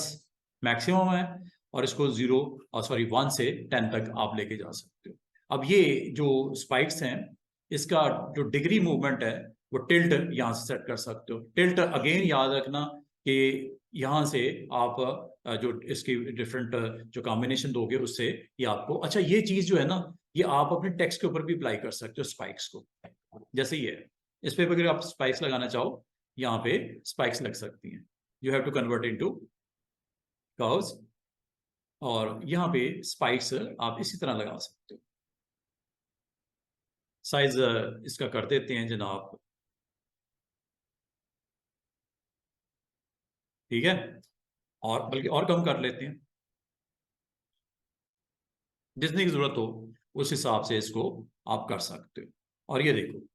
मैक्सिमम है। और इसको 0 और सॉरी 1 से 10 तक आप लेके जा सकते हो। अब ये जो स्पाइक्स हैं, इसका जो डिग्री मूवमेंट है, वो टिल्ट यहाँ से सेट कर सकते हो। टिल्ट अगेन याद रखना कि यहाँ से आप जो इसकी डिफरेंट जो कॉम्बिनेशन दोगे उससे ये आपको, अच्छा ये चीज जो है ना, ये आप अपने टेक्स्ट के ऊपर भी अप्लाई कर सकते हो स्पाइक्स को। जैसे ये है, इस पे अगर आप स्पाइक्स लगाना चाहो, यहाँ पे स्पाइक्स लग सकती हैं। You have to convert into curves, और यहाँ पे स्पाइक्स आप इसी तरह लगा सकते हो। साइज इसका कर देते हैं जनाब, ठीक है, और बल्कि और कम कर लेते हैं, जितनी की जरूरत हो उस हिसाब से इसको आप कर सकते हो। और ये देखो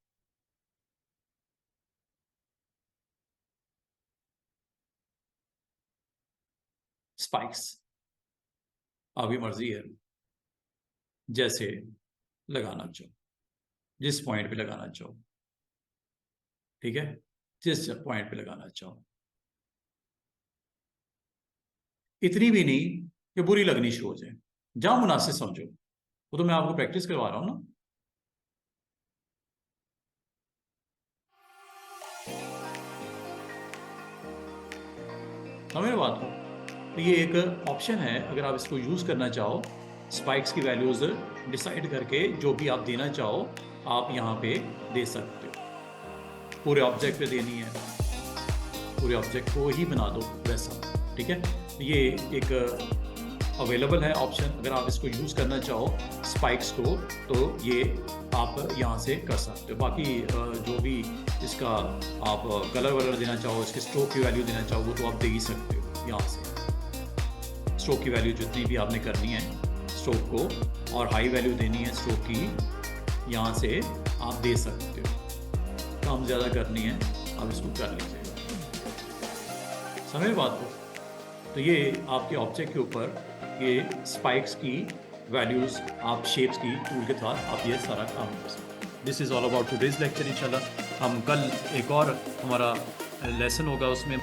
स्पाइक्स, आपकी मर्जी है। जैसे लगाना चाहो, जिस पॉइंट पे लगाना चाहो, ठीक है, जिस पॉइंट पे लगाना चाहो। इतनी भी नहीं कि बुरी लगनी शुरू हो जाए, जहां मुनासिब समझो। वो तो मैं आपको प्रैक्टिस करवा रहा हूं ना। समझ बात को। तो ये एक ऑप्शन है, अगर आप इसको यूज करना चाहो, स्पाइक्स की वैल्यूज डिसाइड करके जो भी आप देना चाहो आप यहाँ पे दे सकते हो। पूरे ऑब्जेक्ट पे देनी है, पूरे ऑब्जेक्ट को ही बना दो वैसा, ठीक है। ये एक अवेलेबल है ऑप्शन, अगर आप इसको यूज़ करना चाहो स्पाइक्स को, तो ये आप यहाँ से कर सकते हो। बाकी जो भी इसका आप कलर वलर देना चाहो, इसके स्ट्रोक की वैल्यू देना चाहो, वो तो आप दे ही सकते हो यहाँ से। स्ट्रोक की वैल्यू जितनी भी आपने करनी है स्ट्रोक को, और हाई वैल्यू देनी है स्ट्रोक की, यहाँ से आप दे सकते हो। कम ज़्यादा करनी है आप इसको कर लीजिएगा, समझ बात को। तो ये आपके ऑब्जेक्ट के ऊपर ये स्पाइक्स की वैल्यूज़ आप शेप्स की टूल के साथ आप ये सारा काम कर सकते हैं। This is all about today's lecture. इंशाल्लाह हम कल एक और हमारा लेसन होगा, उसमें